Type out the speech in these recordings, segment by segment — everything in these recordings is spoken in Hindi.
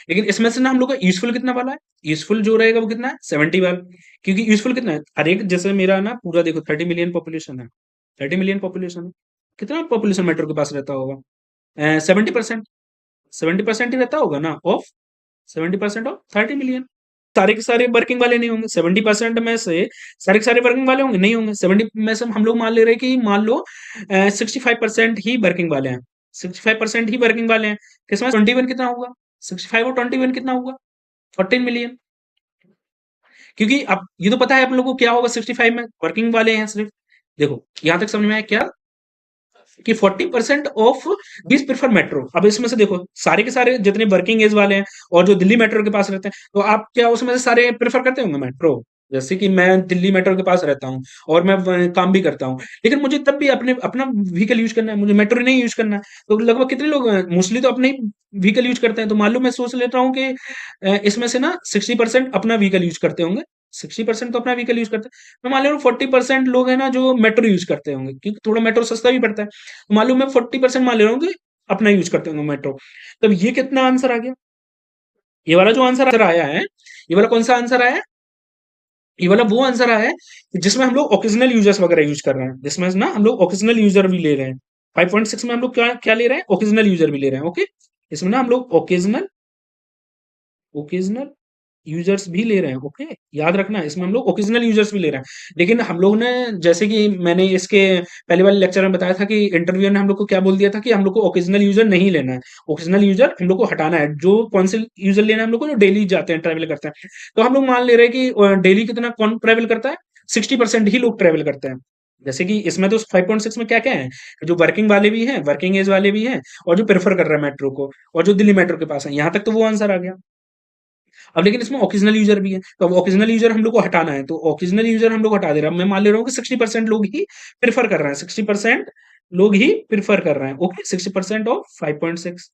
लेकिन इसमें से ना हम लोग का यूज़फुल कितना वाला है? यूज़फुल जो रहेगा वो कितना है? 70 वाला। क्योंकि यूज़फुल कितना है? हर एक जैसे मेरा ना पूरा देखो 30 मिलियन पॉपुलेशन है। 30 मिलियन पॉपुलेशन है। कितना पॉपुलेशन मेट्रो के पास रहता होगा? 70%। 70% ही रहता होगा ना ऑफ 70% ऑफ 30 मिलियन। सारे के सारे वर्किंग वाले नहीं होंगे। 70% में से सारे के सारे वर्किंग वाले होंगे? नहीं होंगे। 70 में से हम लोग मान ले रहे हैं कि मान लो 65% ही वर्किंग वाले हैं। 65% ही वर्किंग वाले हैं। इसमें 21 कितना होगा? 65 और 21 कितना होगा? 14 मिलियन। क्योंकि अब ये तो पता है आप लोगों को क्या होगा 65 में वर्किंग वाले हैं सिर्फ। देखो यहां तक समझ में आया क्या कि 40% ऑफ दिस प्रेफर मेट्रो। अब इसमें से देखो सारे के सारे जितने वर्किंग एज वाले हैं और जो दिल्ली मेट्रो के पास रहते हैं, तो आप क्या उसमें से सारे प्रेफर करते होंगे मेट्रो? जैसे कि मैं दिल्ली मेट्रो के पास रहता हूँ और मैं काम भी करता हूँ, लेकिन मुझे तब भी अपने अपना व्हीकल यूज करना है, मुझे मेट्रो नहीं यूज करना है। तो लगभग कितने लोग मोस्टली तो अपने व्हीकल यूज करते हैं। तो मालूम मैं सोच लेता हूँ कि इसमें से ना 60% अपना व्हीकल यूज करते होंगे। 60% तो अपना व्हीकल यूज करते हैं। मैं मान ले रहा हूँ 40% लोग हैं ना जो मेट्रो यूज करते होंगे, क्योंकि थोड़ा मेट्रो सस्ता भी पड़ता है। तो मालूम मैं 40% मान ले रहा हूँ कि अपना यूज करते होंगे मेट्रो। तब ये कितना आंसर आ गया? ये वाला जो आंसर आया है, ये वाला कौन सा आंसर आया है? ये वाला वो आंसर आया है कि जिसमें हम लोग ओकेजनल यूजर्स वगैरह यूज कर रहे हैं, जिसमें ना हम लोग ओकेजनल यूजर भी ले रहे हैं। 5.6 में हम लोग क्या क्या ले रहे हैं? ओकेजनल यूजर भी ले रहे हैं। ओके, इसमें ना हम लोग ओकेजनल ओकेजनल यूजर्स भी ले रहे हैं। ओके, याद रखना इसमें हम लोग ओकेजनल यूजर्स भी ले रहे हैं। लेकिन हम लोग ने, जैसे कि मैंने इसके पहले वाले लेक्चर में बताया था कि इंटरव्यू ने हम लोग को क्या बोल दिया था कि हम लोग को ओकेजनल यूजर नहीं लेना है। ओकेजनल यूजर हम लोग को हटाना है। जो कौन से यूजर लेना है हम लोग को? जो डेली जाते हैं, ट्रैवल करते हैं। तो हम लोग मान ले रहे हैं कि डेली कितना कौन ट्रैवल करता है? 60% ही लोग ट्रैवल करते हैं। जैसे कि इसमें तो 5.6 में क्या क्या है, जो वर्किंग वाले भी हैं, वर्किंग एज वाले भी हैं, और जो प्रेफर कर रहे हैं मेट्रो को, और जो दिल्ली मेट्रो के पास है। यहाँ तक तो वो आंसर आ गया। अब लेकिन इसमें ओकेजनल यूजर भी है, तो अब ओकेजनल यूजर हम लोग को हटाना है। तो ओकेजनल यूजर हम लोग हटा दे रहे हैं। मैं मान ले रहा हूँ कि 60% लोग ही प्रेफर कर रहे हैं। 60% लोग ही प्रेफर कर रहे हैं। ओके, 60% ऑफ 5.6,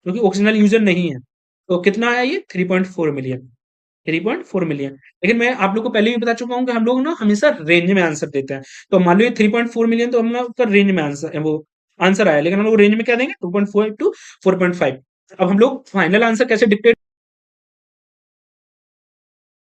क्योंकि ओकेजनल यूजर नहीं है। तो कितना आया ये? 3.4 मिलियन। 3.4 मिलियन। लेकिन मैं आप लोग को पहले भी बता चुका हूँ कि हम लोग ना हमेशा रेंज में आंसर देते हैं। तो मान लो ये 3.4 मिलियन, तो हम लोग का रेंज में आंसर वो आंसर आया, लेकिन हम लोग रेंज में क्या देंगे? 2.4 टू 4.5। अब हम लोग फाइनल आंसर कैसे डिक्टेट